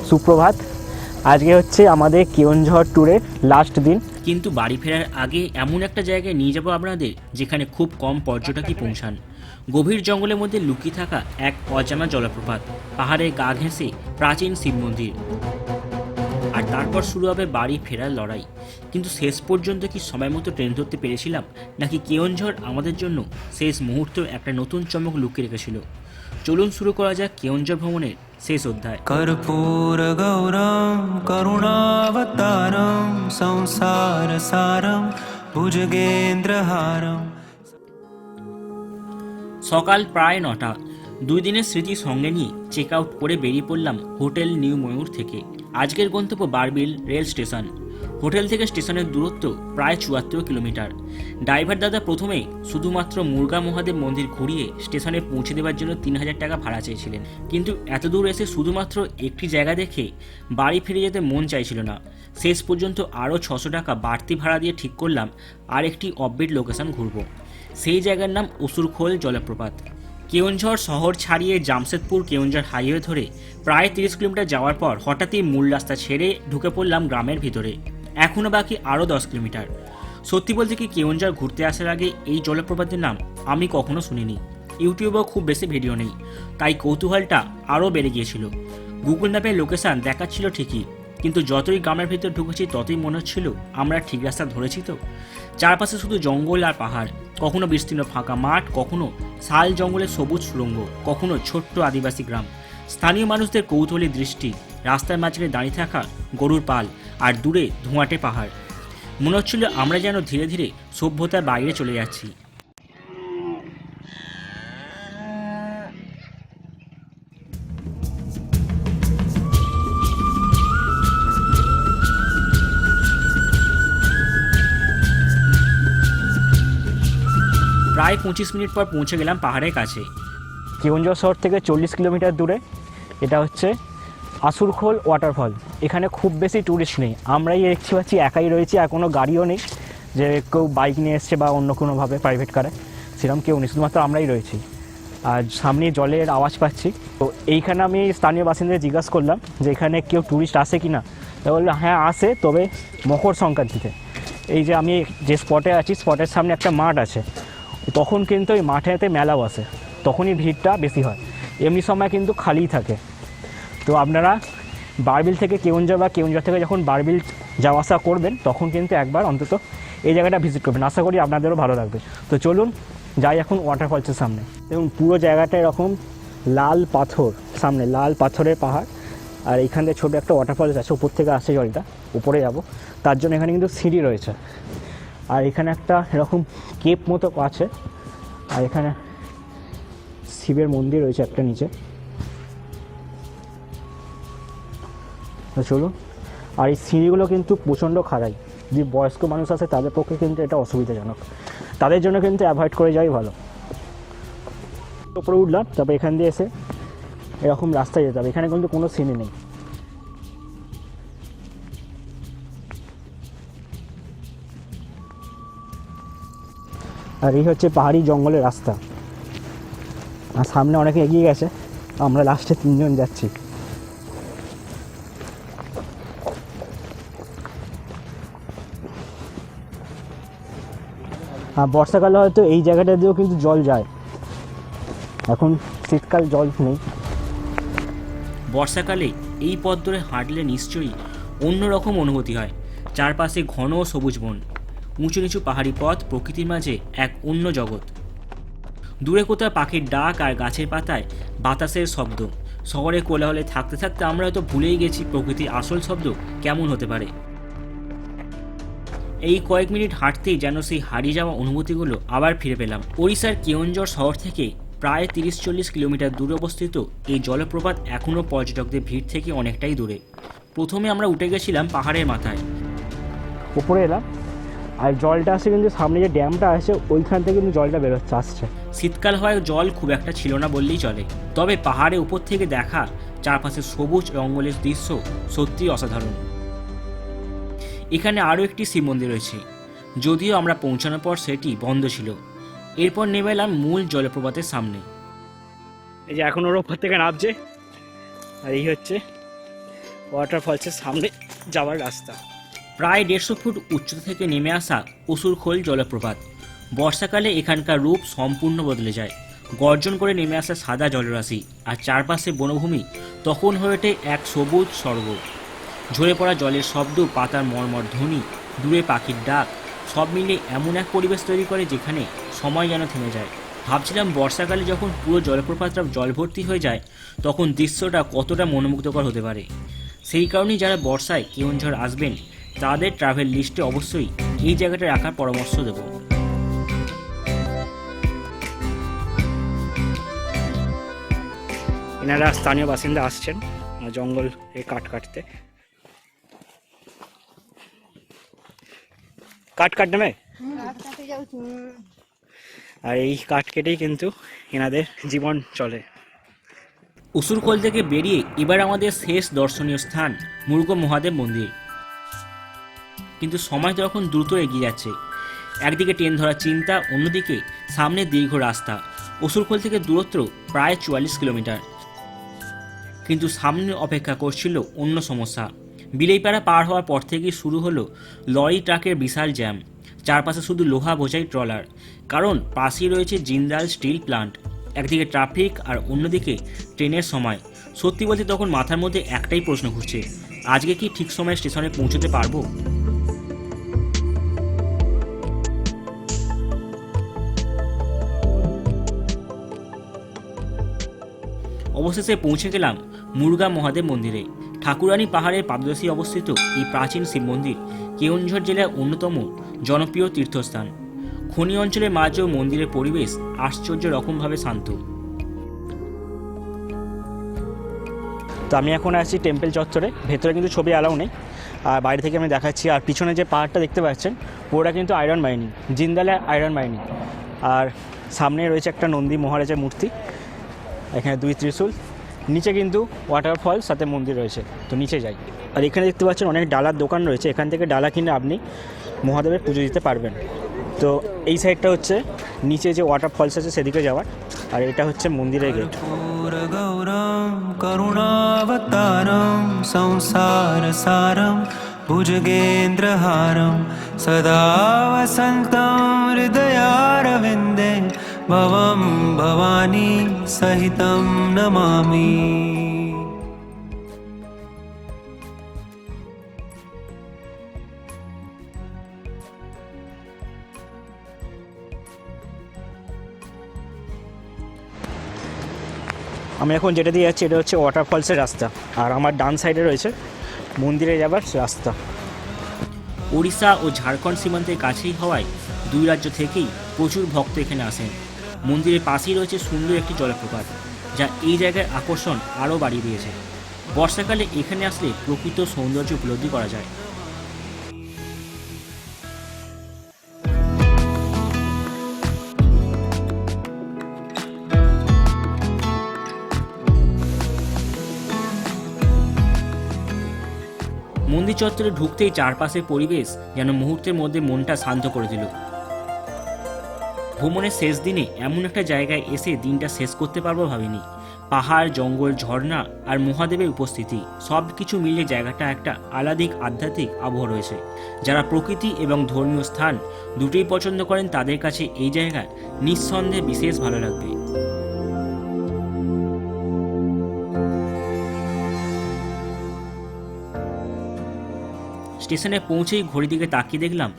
সুপ্রভাত। আজকে হচ্ছে আমাদের কেওনঝড় ট্যুরের লাস্ট দিন, কিন্তু বাড়ি ফেরার আগে এমন একটা জায়গায় নিয়ে যাবো আপনাদের যেখানে খুব কম পর্যটকই পৌঁছান। গভীর জঙ্গলের মধ্যে লুকিয়ে থাকা এক অজানা জলপ্রপাত, পাহাড়ের গা ঘেঁষে প্রাচীন শিব মন্দির, আর তারপর শুরু হবে বাড়ি ফেরার লড়াই। কিন্তু শেষ পর্যন্ত কি সময় মতো ট্রেন ধরতে পেরেছিলাম, নাকি কেওনঝড় আমাদের জন্য শেষ মুহূর্ত একটা নতুন চমক লুকিয়ে রেখেছিল? চলুন শুরু করা যাক কেওনঝড় ভ্রমণের শেষ অধ্যায়। कर्पूर गौरम करुणावतारम संसार सारम भुजगेन्द्रहारम। সকাল প্রায় 9টা। 2 দিনের স্মৃতি সঙ্গে নিয়ে চেক আউট করে বেরিয়ে পড়লাম হোটেল নিউ ময়ূর থেকে। আজকের গন্তব্য বারবিল রেল স্টেশন। হোটেল থেকে স্টেশনের দূরত্ব প্রায় 74 কিলোমিটার। ড্রাইভার দাদা প্রথমে শুধুমাত্র মুরগা মহাদেব মন্দির ঘুরিয়ে স্টেশনে পৌঁছে দেওয়ার জন্য 3000 টাকা ভাড়া চেয়েছিলেন, কিন্তু এত দূর এসে শুধুমাত্র একটি জায়গা দেখে বাড়ি ফিরে যেতে মন চাইছিল না। শেষ পর্যন্ত আরও 600 টাকা বাড়তি ভাড়া দিয়ে ঠিক করলাম আর একটি অফবিট লোকেশন ঘুরব। সেই জায়গার নাম অসুরখোল জলপ্রপাত। কেওনঝড় শহর ছাড়িয়ে জামশেদপুর কেওনঝড় হাইওয়ে ধরে প্রায় 30 কিলোমিটার যাওয়ার পর হঠাৎই মূল রাস্তা ছেড়ে ঢুকে পড়লাম গ্রামের ভিতরে। এখনও বাকি আরও 10 কিলোমিটার। সত্যি বলতে কি, কেওনঝড় ঘুরতে আসার আগে এই জলপ্রপাতের নাম আমি কখনো শুনিনি। ইউটিউবেও খুব বেশি ভিডিও নেই, তাই কৌতূহলটা আরও বেড়ে গিয়েছিল। গুগল ম্যাপের লোকেশান দেখাচ্ছিল ঠিকই, কিন্তু যতই গ্রামের ভিতর ঢুকেছি ততই মনে হচ্ছিল আমরা ঠিক রাস্তা ধরেছি তো। চারপাশে শুধু জঙ্গল আর পাহাড়, কখনো বিস্তীর্ণ ফাঁকা মাঠ, কখনো শাল জঙ্গলের সবুজ সুড়ঙ্গ, কখনো ছোট্ট আদিবাসী গ্রাম। স্থানীয় মানুষদের কৌতূহলী দৃষ্টি, রাস্তার মাঝখানে দাঁড়িয়ে থাকা গরুর পাল, আর দূরে ধোঁয়াটে পাহাড়। মনে হচ্ছিল আমরা যেন ধীরে ধীরে সভ্যতার বাইরে চলে যাচ্ছি। প্রায় 25 মিনিট পর পৌঁছে গেলাম পাহাড়ের কাছে। কেওনঝড় শহর থেকে 40 কিলোমিটার দূরে এটা হচ্ছে আসুরখোল ওয়াটারফল। এখানে খুব বেশি ট্যুরিস্ট নেই, আমরাই দেখছি পাচ্ছি একাই রয়েছি, আর কোনো গাড়িও নেই যে কেউ বাইক নিয়ে এসছে বা অন্য কোনোভাবে প্রাইভেট কারে, সেরকম কেউ নেই, শুধুমাত্র আমরাই রয়েছি। আর সামনে জলের আওয়াজ পাচ্ছি। তো এইখানে আমি স্থানীয় বাসিন্দাদের জিজ্ঞাসা করলাম যে এখানে কেউ ট্যুরিস্ট আসে কি না। তা বললো হ্যাঁ আসে, তবে মকর সংক্রান্তিতে। এই যে আমি যে স্পটে আছি, স্পটের সামনে একটা মাঠ আছে, তখন কিন্তু ওই মাঠেতে মেলা বসে, তখনই ভিড়টা বেশি হয়, এমনি সময় কিন্তু খালিই থাকে। তো আপনারা বারবিল থেকে কেওনঝড় বা কেওনঝড় থেকে যখন বারবিল যাওয়া আসা করবেন তখন কিন্তু একবার অন্তত এই জায়গাটা ভিজিট করবেন, আশা করি আপনাদেরও ভালো লাগবে। তো চলুন যাই এখন ওয়াটারফলসের সামনে। দেখুন পুরো জায়গাটা এরকম লাল পাথর, সামনে লাল পাথরের পাহাড়, আর এইখান থেকে ছোটো একটা ওয়াটারফলস আছে, উপর থেকে আসছে জলটা, উপরে যাব তার জন্য এখানে কিন্তু সিঁড়ি রয়েছে। আর এখানে একটা এরকম কেপ মতো আছে, আর এখানে শিবের মন্দির রয়েছে একটা নিচে। চলুন। আর এই সিঁড়িগুলো কিন্তু প্রচণ্ড খাড়াই, যদি বয়স্ক মানুষ আছে তাদের পক্ষে কিন্তু এটা অসুবিধাজনক, তাদের জন্য কিন্তু অ্যাভয়েড করে যাওয়াই ভালো। উপরে উঠলাম, তারপর এখান দিয়ে এসে এরকম রাস্তায় যেতে হবে, এখানে কিন্তু কোনো সিঁড়ি নেই। আর এই হচ্ছে পাহাড়ি জঙ্গলের রাস্তা, আর সামনে অনেকে এগিয়ে গেছে, আমরা লাস্টে 3 জন যাচ্ছি। আর বর্ষাকালে হয়তো এই জায়গাটা দিয়েও কিন্তু জল যায়, এখন শীতকাল জল নেই। বর্ষাকালে এই পথ ধরে হাঁটলে নিশ্চয়ই অন্যরকম অনুভূতি হয়। চারপাশে ঘন সবুজ বন, উঁচু নিচু পাহাড়ি পথ, প্রকৃতির মাঝে এক অন্য জগৎ। দূরে কোথাও পাখির ডাক আর গাছের পাতায় বাতাসের শব্দ। শহরে কোলাহলে থাকতে থাকতে আমরা হয়তো ভুলেই গেছি প্রকৃতির আসল শব্দ কেমন হতে পারে। এই কয়েক মিনিট হাঁটতেই যেন সেই হারিয়ে যাওয়া অনুভূতিগুলো আবার ফিরে পেলাম। ওড়িশার কেওনঝড় শহর থেকে প্রায় 30-40 কিলোমিটার দূরে অবস্থিত এই জলপ্রপাত এখনও পর্যটকদের ভিড় থেকে অনেকটাই দূরে। প্রথমে আমরা উঠে গেছিলাম পাহাড়ের মাথায়, উপরে এলাম, আর জলটা আসছে কিন্তু সামনে যে ড্যামটা আছে ওইখান থেকে কিন্তু জলটা বেরোচ্ছে, আসছে। শীতকাল হওয়ায় জল খুব একটা ছিল না বললেই চলে, তবে পাহাড়ের উপর থেকে দেখা চারপাশে সবুজ জঙ্গলের দৃশ্য সত্যি অসাধারণ। এখানে আরও একটি শিব মন্দির রয়েছে, যদিও আমরা পৌঁছানোর পর সেটি বন্ধ ছিল। এরপর নেমে এলাম মূল জলপ্রপাতের সামনে। এই যে এখন ওর ওপর থেকে নামছে, আর এই হচ্ছে ওয়াটারফলসের সামনে যাওয়ার রাস্তা। প্রায় 150 ফুট উচ্চতা থেকে নেমে আসা অসুরখোল জলপ্রপাত। বর্ষাকালে এখানকার রূপ সম্পূর্ণ বদলে যায়। গর্জন করে নেমে আসা সাদা জলরাশি আর চারপাশে বনভূমি তখন হয়ে ওঠে এক সবুজ স্বর্গ। ঝরে পড়া জলের শব্দ, পাতার মর্মর ধ্বনি, দূরে পাখির ডাক, সব মিলে এমন এক পরিবেশ তৈরি করে যেখানে সময় যেন থেমে যায়। ভাবছিলাম বর্ষাকালে যখন পুরো জলপ্রপাতটা জলভর্তি হয়ে যায় তখন দৃশ্যটা কতটা মনোমুগ্ধকর হতে পারে। সেই কারণেই যারা বর্ষায় কেওনঝড় আসবেন তাদের ট্রাভেল লিস্টে অবশ্যই এই জায়গাটা রাখার পরামর্শ দেব। এনারা স্থানীয় বাসিন্দা আসছেন জঙ্গল কাঠ কাটতে। কাঠ কাটতে নেমে আর এই কাঠ কেটেই কিন্তু এনাদের জীবন চলে। অসুরখোল থেকে বেরিয়ে এবার আমাদের শেষ দর্শনীয় স্থান মুরুগ মহাদেব মন্দির। কিন্তু সময় তখন দ্রুত এগিয়ে যাচ্ছে। একদিকে ট্রেন ধরার চিন্তা, অন্যদিকে সামনে দীর্ঘ রাস্তা। অসুরখোল থেকে দূরত্ব প্রায় 44 কিলোমিটার। কিন্তু সামনে অপেক্ষা করছিল অন্য সমস্যা। বিলেইপাড়া পার হওয়ার পর থেকেই শুরু হলো লরি ট্রাকের বিশাল জ্যাম। চারপাশে শুধু লোহা বোঝাই ট্রলার, কারণ পাশেই রয়েছে জিন্দাল স্টিল প্লান্ট। একদিকে ট্রাফিক আর অন্যদিকে ট্রেনের সময়। সত্যি বলতে তখন মাথার মধ্যে একটাই প্রশ্ন ঘুরছে, আজকে কি ঠিক সময়ে স্টেশনে পৌঁছতে পারবো? অবশেষে পৌঁছে গেলাম মুরুগা মহাদেব মন্দিরে। ঠাকুরানী পাহাড়ের পাদদেশে অবস্থিত এই প্রাচীন শিব মন্দির কেওনঝড় জেলার অন্যতম জনপ্রিয় তীর্থস্থান। খনি অঞ্চলের মাঝেও মন্দিরের পরিবেশ আশ্চর্য রকমভাবে শান্ত। তো আমি এখন আছি টেম্পল চত্বরে। ভেতরে কিন্তু ছবি অ্যালাউ নেই, আর বাইরে থেকে আমি দেখাচ্ছি। আর পিছনে যে পাহাড়টা দেখতে পাচ্ছেন পুরোটা কিন্তু আয়রন মাইনিং, জিন্দালে আয়রন মাইনিং। আর সামনে রয়েছে একটা নন্দী মহারাজের মূর্তি, এখানে 2 ত্রিশূল। নিচে কিন্তু ওয়াটারফল সাথে মন্দির রয়েছে। তো নিচে যাই। আর এখানে দেখতে পাচ্ছেন অনেক ডালার দোকান রয়েছে, এখান থেকে ডালা কিনে আপনি মহাদেবের পুজো দিতে পারবেন। তো এই সাইডটা হচ্ছে নিচে যে ওয়াটারফলস আছে সেদিকে যাওয়ার, আর এটা হচ্ছে মন্দিরের গেট। गौरम करुणावतारम संसार सारम भुजगेन्द्रहारम सदा वसन्तं हृदयारविन्दे भवं भवानी सहितं नमामि। আমি এখন যেটা দিয়ে যাচ্ছি এটা হচ্ছে ওয়াটারফলসের রাস্তা, আর আমার ডান সাইডে রয়েছে মন্দিরে যাবার রাস্তা। ওড়িশা ও ঝাড়খণ্ড সীমান্তের কাছেই হওয়ায় দুই রাজ্য থেকেই প্রচুর ভক্ত এখানে আসেন। মন্দিরের পাশেই রয়েছে সুন্দর একটি জলপ্রপাত, যা এই জায়গার আকর্ষণ আরও বাড়িয়ে দিয়েছে। বর্ষাকালে এখানে আসলে প্রকৃত সৌন্দর্য উপলব্ধি করা যায়। মন্দির চত্বরে ঢুকতেই চারপাশের পরিবেশ যেন মুহূর্তের মধ্যে মনটা শান্ত করে দিল। ভ্রমণের শেষ দিনে এমন একটা জায়গায় এসে দিনটা শেষ করতে পারবো ভাবিনি। পাহাড়, জঙ্গল, ঝর্ণা আর মহাদেবের উপস্থিতি সব কিছু মিলে জায়গাটা একটা আলাদিক আধ্যাত্মিক আবহ রয়েছে। যারা প্রকৃতি এবং ধর্মীয় স্থান দুটোই পছন্দ করেন তাদের কাছে এই জায়গা নিঃসন্দেহে বিশেষ ভালো লাগবে। স্টেশনে পৌঁছেই ঘড়ির দিকে তাকিয়ে দেখলাম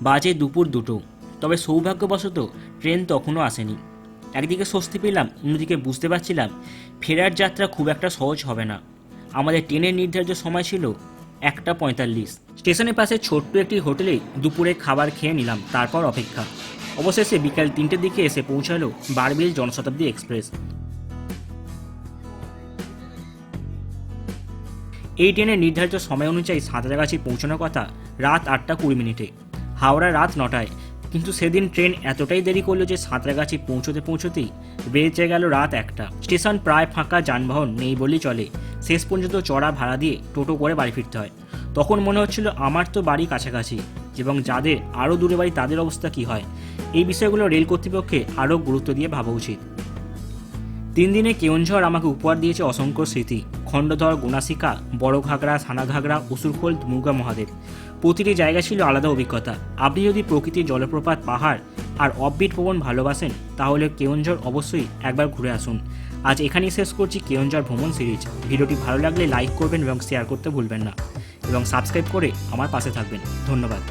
বাজে দুপুর 2টো। তবে সৌভাগ্যবশত ট্রেন তখনও আসেনি। একদিকে স্বস্তি পেলাম, অন্যদিকে বুঝতে পারছিলাম ফেরার যাত্রা খুব একটা সহজ হবে না। আমাদের ট্রেনের নির্ধারিত সময় ছিল 1:45। স্টেশনের পাশে ছোট্ট একটি হোটেলে দুপুরে খাবার খেয়ে নিলাম, তারপর অপেক্ষা। অবশেষে বিকাল 3টের দিকে এসে পৌঁছালো বারবিল জনশতাব্দী এক্সপ্রেস। এই ট্রেনের নির্ধারিত সময় অনুযায়ী সাঁতরাগাছি পৌঁছানোর কথা রাত 8:20। হাওড়া রাত 9টায়, কিন্তু সেদিন ট্রেন এতটাই দেরি করলো যে সাঁতরাগাছি পৌঁছতেই বেড়েছে গেল রাত 1টা। স্টেশন প্রায় ফাঁকা, যানবাহন নেই বলেই চলে। শেষ পর্যন্ত চড়া ভাড়া দিয়ে টোটো করে বাড়ি ফিরতে হয়। তখন মনে হচ্ছিল আমার তো বাড়ি কাছাকাছি, এবং যাদের আরও দূরে বাড়ি তাদের অবস্থা কী হয়। এই বিষয়গুলো রেল কর্তৃপক্ষে আরও গুরুত্ব দিয়ে ভাবা উচিত। 3 দিনে কেওনঝড় আমাকে উপহার দিয়েছে অসংখ্য স্মৃতি। খণ্ডধর, গুনাসিকা, বড় ঘাগরা, সানা ঘাগরা, অসুরখোল, মুগা মহাদেব। প্রতিটি জায়গা ছিল আলাদা অভিজ্ঞতা। আপনি যদি প্রকৃতির, জলপ্রপাত, পাহাড় আর অফবিট ভ্রমণ ভালোবাসেন তাহলে কেওনঝড় অবশ্যই একবার ঘুরে আসুন। আজ এখানেই শেষ করছি কেওনঝড় ভ্রমণ সিরিজ। ভিডিওটি ভালো লাগলে লাইক করবেন এবং শেয়ার করতে ভুলবেন না, এবং সাবস্ক্রাইব করে আমার পাশে থাকবেন। ধন্যবাদ।